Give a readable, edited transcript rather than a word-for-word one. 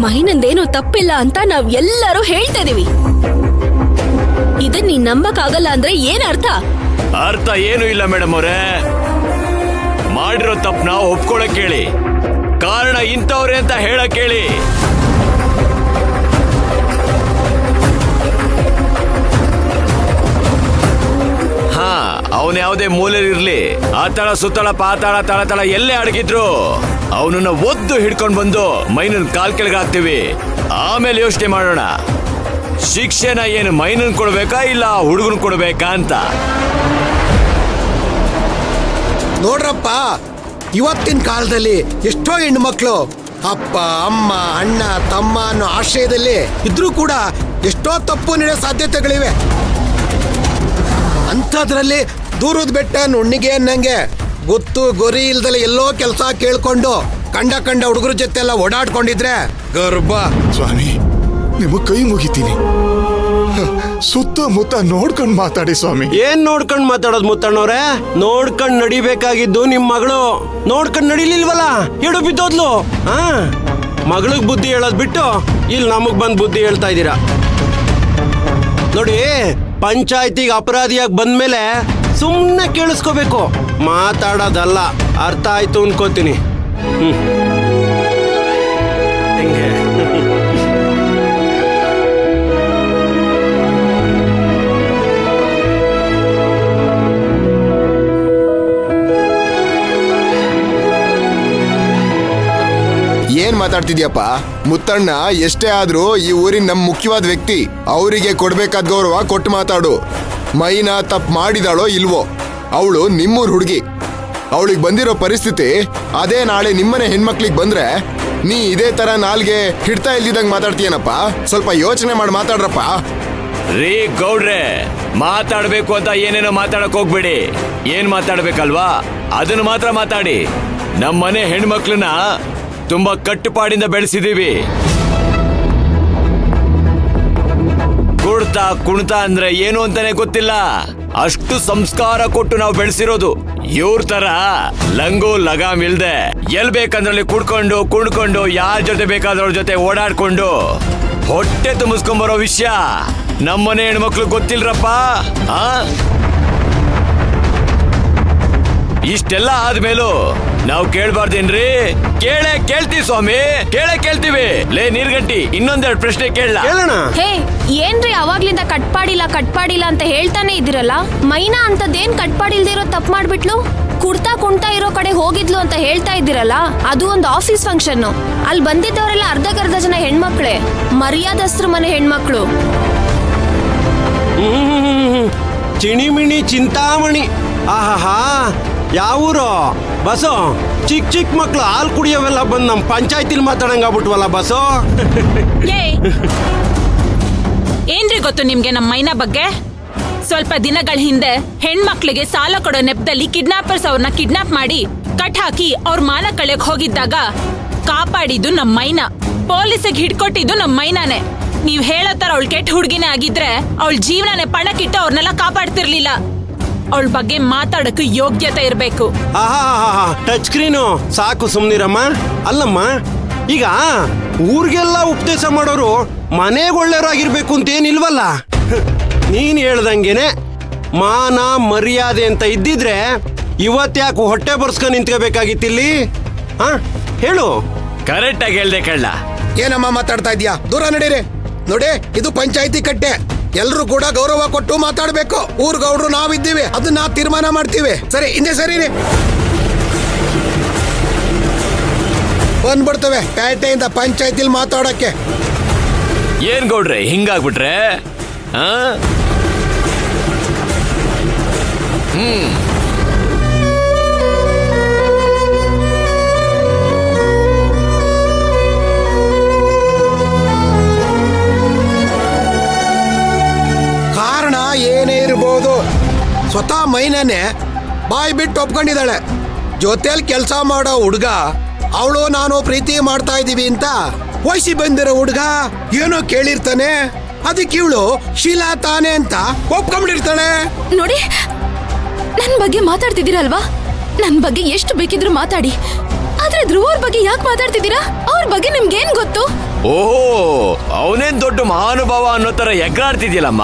ಮೈನಂದೇನು ತಪ್ಪಿಲ್ಲ ಅಂತ ನಾವ್ ಎಲ್ಲರೂ ಹೇಳ್ತಾ ಇದೀವಿ. ಇದನ್ ನೀನ್ ನಂಬಕ್ಕಾಗಲ್ಲ ಅಂದ್ರೆ ಏನ್ ಅರ್ಥ? ಅರ್ಥ ಏನು ಇಲ್ಲ ಮೇಡಮ್ ಅವರೇ. ಮಾಡಿರೋ ತಪ್ಪನ ಒಪ್ಕೊಳಕ್ ಹೇಳಿ, ಕಾರಣ ಇಂಥವ್ರೆ ಅಂತ ಹೇಳಕ್ ಹೇಳಿ. ಹಾ, ಅವನ್ ಯಾವುದೇ ಮೂಲೆಯಲ್ಲಿರ್ಲಿ, ಆತಳ ಸುತ್ತಳ ಪಾತಾಳ ತಳತಳ ಎಲ್ಲೇ ಅಡಗಿದ್ರು ಅವನನ್ನ ಒದ್ದು ಹಿಡ್ಕೊಂಡ್ ಬಂದು ಮೈನನ್ ಕಾಲ್ ಕೆಳಗೆ ಹಾಕ್ತಿವಿ. ಆಮೇಲೆ ಯೋಚನೆ ಮಾಡೋಣ, ಶಿಕ್ಷೆನ ಏನು ಮೈನನ್ ಕೊಡ್ಬೇಕಾ ಇಲ್ಲ ಹುಡುಗನ್ ಕೊಡ್ಬೇಕಾ ಅಂತ. ನೋಡ್ರಪ್ಪ, ಇವತ್ತಿನ ಕಾಲದಲ್ಲಿ ಎಷ್ಟೋ ಹೆಣ್ಮಕ್ಳು ಅಪ್ಪ ಅಮ್ಮ ಅಣ್ಣ ತಮ್ಮ ಅನ್ನೋ ಆಶ್ರಯದಲ್ಲಿ ಇದ್ರೂ ಕೂಡ ಎಷ್ಟೋ ತಪ್ಪು ನಡೆಯೋ ಸಾಧ್ಯತೆಗಳಿವೆ. ಅಂಥದ್ರಲ್ಲಿ ದೂರದ ಬೆಟ್ಟ ನುಣ್ಣಿಗೆ ಅನ್ನಂಗೆ ಗೊತ್ತು ಗೊರಿ ಇಲ್ದಲೆ ಎಲ್ಲೋ ಕೆಲಸ ಕೇಳ್ಕೊಂಡು ಕಂಡ ಹುಡುಗರ ಜೊತೆ ಎಲ್ಲ ಓಡಾಡ್ಕೊಂಡಿದ್ರೆ ಗರ್ಭ. ಸ್ವಾಮಿ, ನಿಮಗೆ ಕೈ ಮುಗಿತೀನಿ, ಸುತ್ತಮುತ್ತ ನೋಡ್ಕೊಂಡ್ ಮಾತಾಡಿ ಸ್ವಾಮಿ. ಏನ್ ನೋಡ್ಕೊಂಡ್ ಮಾತಾಡೋದು ಮುತ್ತಣ್ಣವ್ರೆ? ನೋಡ್ಕೊಂಡ್ ನಡಿಬೇಕಾಗಿದ್ದು ನಿಮ್ ಮಗಳು ನೋಡ್ಕೊಂಡ್ ನಡಿಲಿಲ್ವಲ್ಲ, ಎಡು ಬಿದ್ದೋದ್ಲು. ಮಗಳಿಗೆ ಬುದ್ಧಿ ಹೇಳೋದ್ ಬಿಟ್ಟು ಇಲ್ಲಿ ನಮಗ್ ಬಂದ್ ಬುದ್ಧಿ ಹೇಳ್ತಾ ಇದ್ದೀರಾ ನೋಡಿ. ಪಂಚಾಯತಿಗೆ ಅಪರಾಧಿಯಾಗಿ ಬಂದ್ಮೇಲೆ ಸುಮ್ಮನೆ ಕೇಳಿಸ್ಕೋಬೇಕು, ಮಾತಾಡೋದಲ್ಲ. ಅರ್ಥ ಆಯ್ತು ಅನ್ಕೋತೀನಿ. ಹೆಂಗೆ ಏನ್ ಮಾತಾಡ್ತಿದ್ಯಪ್ಪ? ಮುತ್ತಣ್ಣ ಎಷ್ಟೇ ಆದ್ರೂ ಈ ಊರಿನ ನಮ್ ಮುಖ್ಯವಾದ ವ್ಯಕ್ತಿ, ಅವರಿಗೆ ಕೊಡ್ಬೇಕಾದ ಗೌರವ ಕೊಟ್ಟು ಮಾತಾಡು. ಮೈನಾ ತಪ್ಪು ಮಾಡಿದಾಳೋ ಇಲ್ವೋ, ಅವಳು ನಿಮ್ಮೂರ್ ಹುಡುಗಿ. ಅವಳಿಗೆ ಬಂದಿರೋ ಪರಿಸ್ಥಿತಿ ಅದೇ ನಾಳೆ ನಿಮ್ಮನೆ ಹೆಣ್ಮಕ್ಳಿಗೆ ಬಂದ್ರೆ ನೀ ಇದೇ ತರ ನಾಲ್ಗೆ ಹಿಡ್ತಾ ಇಲ್ದಿದಂಗ್ ಮಾತಾಡ್ತೀಯನಪ್ಪ. ಸ್ವಲ್ಪ ಯೋಚನೆ ಮಾಡಿ ಮಾತಾಡ್ರಪ್ಪ. ರೀ ಗೌಡ್ರೆ, ಮಾತಾಡ್ಬೇಕು ಅಂತ ಏನೇನೋ ಮಾತಾಡಕ್ ಹೋಗ್ಬೇಡಿ. ಏನ್ ಮಾತಾಡ್ಬೇಕಲ್ವಾ ಅದನ್ನ ಮಾತ್ರ ಮಾತಾಡಿ. ನಮ್ಮನೆ ಹೆಣ್ಮಕ್ಳನ್ನ ತುಂಬಾ ಕಟ್ಟುಪಾಡಿಂದ ಬೆಳೆಸಿದೀವಿ. ಕುಡ್ತಾ ಕುಣ್ತಾ ಅಂದ್ರೆ ಏನು ಅಂತಾನೆ ಗೊತ್ತಿಲ್ಲ, ಅಷ್ಟು ಸಂಸ್ಕಾರ ಕೊಟ್ಟು ನಾವು ಬೆಳೆಸಿರೋದು. ಇವ್ರ ತರ ಲಂಗು ಲಗಾಮ್ ಇಲ್ದೆ ಎಲ್ ಬೇಕಂದ್ರಲ್ಲಿ ಕುಡ್ಕೊಂಡು ಯಾರ ಜೊತೆ ಬೇಕಾದ್ರವ್ರ ಜೊತೆ ಓಡಾಡ್ಕೊಂಡು ಹೊಟ್ಟೆ ತುಂಬಿಸ್ಕೊಂಬರೋ ವಿಷಯ ನಮ್ಮನೆ ಹೆಣ್ಮಕ್ಳು ಗೊತ್ತಿಲ್ರಪ್ಪ. ಇಷ್ಟೆಲ್ಲ ಆದ್ಮೇಲೂ ನಾವು ಕೇಳ್ಬಾರ್ದೇನ್ರಿ? ಕೇಳ್ತೀವಿ ಸ್ವಾಮಿ, ಕೇಳ್ತೀವಿ. ಲೇ ನೀರ್ಗಂಟಿ, ಇನ್ನೊಂದೆರಡು ಪ್ರಶ್ನೆ ಕೇಳೋಣ. ಹೇ, ಏನ್ರಿ ಅವಾಗ್ಲಿಂದ ಕಟ್ಪಾಡಿಲ್ಲ ಅಂತ ಹೇಳ್ತಾನೆ ಇದ್ದೀರಲ್ಲ? ಮೈನಾ ಅಂತದೇನ್ ಕಟ್ಪಾಡಿಲ್ದಿರೋ ತಪ್ಪು ಮಾಡ್ಬಿಟ್ಲು? ಕುಣ್ತಾ ಇರೋ ಕಡೆ ಹೋಗಿದ್ಲು ಅಂತ ಹೇಳ್ತಾ ಇದ್ದೀರಲ್ಲ, ಅದು ಒಂದು ಆಫೀಸ್ ಫಂಕ್ಷನ್. ಅಲ್ಲಿ ಬಂದಿದ್ದವರೆಲ್ಲ ಅರ್ಧಕ್ಕರ್ಧ ಜನ ಹೆಣ್ಮಕ್ಳೇ, ಮರ್ಯಾದಸ್ತ್ರ ಮನೆ ಹೆಣ್ಮಕ್ಳು. ಚಿಣಿಮಿಣಿ ಚಿಂತಾಮಣಿ. ಆಹಾ, ಯಾವೂರು ಬಸೋ? ಚಿಕ್ಕ ಮಕ್ಳು ಹಾಲು ಕುಡಿಯೋವೆಲ್ಲ ಬಂದು ನಮ್ಮ ಪಂಚಾಯತಿಲಿ ಮಾತಾಡಂಗಾಗ್ಬಿಟ್ವಲ್ಲ ಬಸೋ. ಏನ್ರಿ ಗೊತ್ತು ನಿಮ್ಗೆ ನಮ್ಮ ಮೈನಾ ಬಗ್ಗೆ? ಸ್ವಲ್ಪ ದಿನಗಳ ಹಿಂದೆ ಹೆಣ್ಮಕ್ಳಿಗೆ ಸಾಲ ಕೊಡೋ ನೆಪದಲ್ಲಿ ಕಿಡ್ನಾಪರ್ಸ್ ಅವ್ರನ್ನ ಕಿಡ್ನಾಪ್ ಮಾಡಿ ಕಟ್ ಹಾಕಿ ಅವ್ರ ಮಾನ ಕಳೆಯಕ್ ಹೋಗಿದ್ದಾಗ ಕಾಪಾಡಿದ್ದು ನಮ್ಮ ಮೈನಾ. ಪೊಲೀಸಿಗೆ ಹಿಡ್ಕೊಟ್ಟಿದ್ದು ನಮ್ಮ ಮೈನಾನೆ. ನೀವ್ ಹೇಳೋ ತರ ಅವಳು ಕೆಟ್ಟ ಹುಡುಗಿನೇ ಆಗಿದ್ರೆ ಅವಳ ಜೀವನನೇ ಪಣಕ್ಕಿಟ್ಟು ಅವ್ರನ್ನೆಲ್ಲ ಕಾಪಾಡ್ತಿರ್ಲಿಲ್ಲ. ಅವಳ ಬಗ್ಗೆ ಮಾತಾಡಕ್ಕೆ ಯೋಗ್ಯತೆ ಇರ್ಬೇಕು. ಟಚ್ ಸ್ಕ್ರೀನು ಸಾಕು, ಸುಮ್ನಿರಮ್ಮ. ಅಲ್ಲಮ್ಮ, ಈಗ ಊರಿಗೆಲ್ಲ ಉಪದೇಶ ಮಾಡೋರು ಮನೆಗೆ ಒಳ್ಳೆಯವರಾಗಿರ್ಬೇಕು ಅಂತ ಏನಿಲ್ವಲ್ಲ. ನೀನ್ ಹೇಳ್ದಂಗೆನೆ ಮಾನ ಮರ್ಯಾದೆ ಅಂತ ಇದ್ದಿದ್ರೆ ಇವತ್ತ್ಯಾಕೆ ಹೊಟ್ಟೆ ಬರ್ಸ್ಕೊಂಡು ನಿಂತ್ಕೋಬೇಕಾಗಿತ್ತಿಲ್ಲಿ? ಹೇಳು. ಕರೆಕ್ಟ್ ಆಗಿ ಹೇಳ್ದೆ ಕಳ್ಳ. ಏನಮ್ಮ ಮಾತಾಡ್ತಾ ಇದ್ಯಾ? ದೂರ ನಡೀರಿ. ನೋಡಿ, ಇದು ಪಂಚಾಯತಿ ಕಟ್ಟೆ. ಎಲ್ರು ಕೂಡ ಗೌರವ ಕೊಟ್ಟು ಮಾತಾಡ್ಬೇಕು. ಊರ್ ಗೌಡ್ರು ನಾವಿದ್ದೀವಿ, ಅದನ್ನ ತೀರ್ಮಾನ ಮಾಡ್ತೀವಿ. ಸರಿ, ಹಿಂದೆ ಸರಿ ಬಂದ್ಬಿಡ್ತವೆ ಪೇಟೆಯಿಂದ ಪಂಚಾಯತಿಲ್ ಮಾತಾಡಕ್ಕೆ. ಏನ್ ಗೌಡ್ರೆ ಹಿಂಗಾಗ್ಬಿಟ್ರೆ? ಕಾರಣ ಏನೇ ಇರ್ಬೋದು, ಸ್ವತಃ ಮೈನಾನೆ ಬಾಯ್ ಬಿಟ್ಟು ಒಪ್ಕೊಂಡಿದ್ದಾಳೆ. ಜೊತೆಲಿ ಕೆಲಸ ಮಾಡೋ ಹುಡ್ಗ ಅವಳು ನಾನು ಪ್ರೀತಿ ಮಾಡ್ತಾ ಇದೀವಿ ಅಂತ ವಯಸ್ಸಿ ಬಂದಿರೋ ಹುಡ್ಗ ಏನೋ ಕೇಳಿರ್ತಾನೆ, ಅದಕ್ಕೆ ಇವಳು ಶೀಲಾ ತಾನೆ ಅಂತ ಒಪ್ಕೊಂಡಿರ್ತಾಳೆ. ನೋಡಿ, ನನ್ ಬಗ್ಗೆ ಮಾತಾಡ್ತಿದ್ದೀರಲ್ವಾ? ನನ್ ಬಗ್ಗೆ ಎಷ್ಟು ಬೇಕಿದ್ರು ಮಾತಾಡಿ, ಆದ್ರೆ ಆದ್ರೆ ಧ್ರುವ ಅವ್ರ ಬಗ್ಗೆ ಯಾಕೆ ಮಾತಾಡ್ತಿದ್ದೀರಾ? ಅವ್ರ ಬಗ್ಗೆ ನಿಮ್ಗೇನ್ ಗೊತ್ತು? ಓಹೋ, ಅವನೇನ್ ದೊಡ್ಡ ಮಹಾನುಭಾವ ಅನ್ನೋ ತರ ಎಗ್ರಾಡ್ತಿದ್ಯಲ್ಲಮ್ಮ.